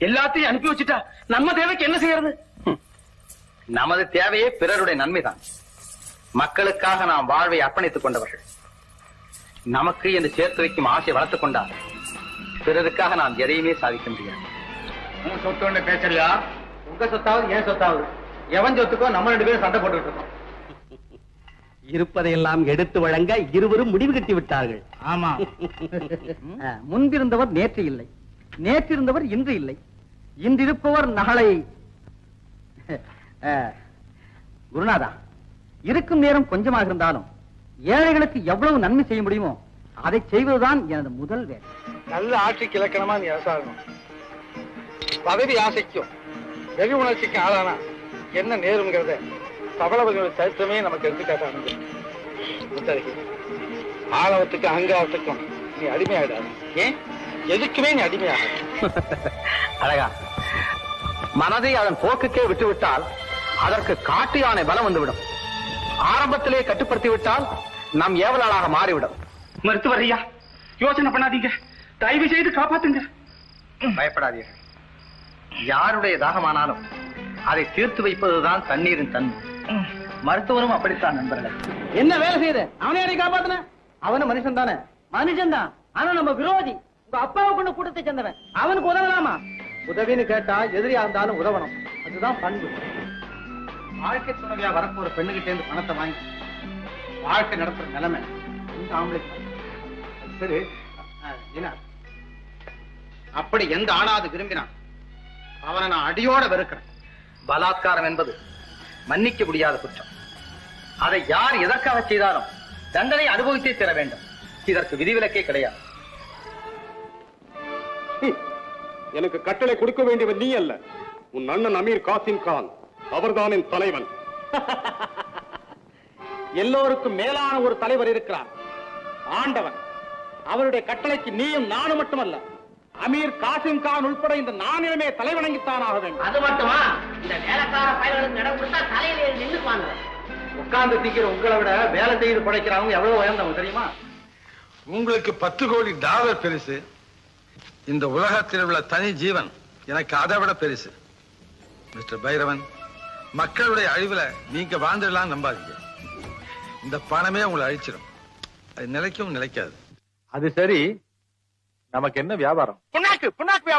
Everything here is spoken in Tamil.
எல்லாத்தையும் அனுப்பி வச்சுட்டா நம்ம தேவைக்கு என்ன செய்யறது? நமது தேவையே பிறருடைய நன்மைதான். மக்களுக்காக நாம் வாழ்வை அர்ப்பணித்துக் கொண்டவர்கள். நமக்கு என்று சேர்த்து வைக்கும் ஆசை வளர்த்துக் கொண்டால் பிறருக்காக நாம் எதையுமே சாதிக்க முடியாது. உன் சொத்து ஒண்ணு பேசலையா? உங்க சொத்தாவது ஏன் சொத்தாவது எவன் சொத்துக்கோ நம்ம 2 பேரும் சண்டை போட்டுட்டு இருக்கோம். இருப்பதையெல்லாம் எடுத்து வழங்க இருவரும் முடிவு கட்டி விட்டார்கள். ஆமா. முன்பிருந்தவர் நேற்று இல்லை, நேற்றிருந்தவர் இன்று இல்லை, இன்றிருப்பவர் நாளை. குருநாதா, இருக்கும் நேரம் கொஞ்சமாக இருந்தாலும் ஏழைகளுக்கு எவ்வளவு நன்மை செய்ய முடியுமோ அதை செய்வதுதான் எனது முதல் வேலை. நல்ல ஆட்சிக்கு இலக்கணமா நீ அரசாகணும். பதவி ஆசைக்கும் வெறி உணர்ச்சிக்கும் ஆளானா என்ன நேருங்கிறத பவளவர்களோட சரித்திரமே நமக்கு எடுத்துக்காட்டானது. ஆணவத்துக்கு அகங்காரத்துக்கும் நீ அடிமையாயிடாது. ஏன் எதுக்குமே நீ அடிமையாக. அழகா, மனதை அதன் போக்குக்கே விட்டுவிட்டால் அதற்கு காட்டு யானை பலம் வந்துவிடும். ஆரம்பத்திலே கட்டுப்படுத்தி விட்டால் நம் ஏவலாளாக மாறிவிடும். மருத்துவர் ஐயா, யோசனை பண்ணாதீங்க, தயவு செய்து காப்பாத்துங்க. பயப்படாதீர்கள். யாருடைய தாகமானாலும் அதை தீர்த்து வைப்பதுதான் தண்ணீரின் தன்மை. மருத்துவரும் அப்படித்தான் நண்பர்கள். என்ன வேலை செய்யுது? அவனை யாரை காப்பாத்தின? அவனு மனுஷன் தானே? மனுஷன் தான், ஆனா நம்ம விரோதி. உங்க அப்பாவை கொண்டு கூட்டத்தை சேர்ந்தவன், அவனுக்கு உதவலாமா? உதவின்னு கேட்டா எதிரியா இருந்தாலும் உதவணும், அதுதான் பண்பு. வாழ்க்கை துணைவியா வரப்போ ஒரு பெண்ணுகிட்டே இருந்து பணத்தை வாங்கி வாழ்க்கை நடத்துற நிலைமை இந்த ஆம்பளைக்கு. சரி, அப்படி எந்த ஆணாவது விரும்பினான் அவனை நான் அடியோட வெறுக்கிறேன். பலாத்காரம் என்பது மன்னிக்க முடியாத குற்றம். அதை யார் எதற்காக செய்தாலும் தண்டனை அனுபவித்தே தர வேண்டும். இதற்கு விதிவிலக்கே கிடையாது. எனக்கு கட்டளை கொடுக்க வேண்டியவன் நீ அல்ல, உன் அண்ணன் அமீர் காசிம் கான். அவர்தான் என் தலைவன். எல்லோருக்கும் மேலான ஒரு தலைவர் இருக்கிறார், ஆண்டவன். அவருடைய கட்டளைக்கு நீயும் நானும் மட்டுமல்ல, அமீர் காசிம் கான் உட்பட இந்த நானிலமே தலைவணங்கித்தான் ஆக வேண்டும். அது மட்டுமா, இந்த வேலைக்கார பயல்களுக்கு இடம் கொடுத்தா தலையில நின்றுப்பாங்க. உட்கார்ந்து திக்கிற உங்களை விட வேலை செய்து படைக்கிறவங்க எவ்வளவு உயர்ந்தவங்க தெரியுமா? உங்களுக்கு 10 கோடி டாலர் பெருசு, இந்த உலகத்தில் உள்ள தனி ஜீவன் எனக்கு அதை விட பெருசு. மிஸ்டர் பைரவன், மக்களுடைய அழிவுல நீங்க வாழ்ந்துடலாம் நம்பாதீங்க. இந்த பணமே உங்களை அழிச்சிடும். அது நிலைக்கும் நிலைக்காது. அது சரி, நமக்கு என்ன வியாபாரம்? புண்ணாக்கு வியாபாரம்.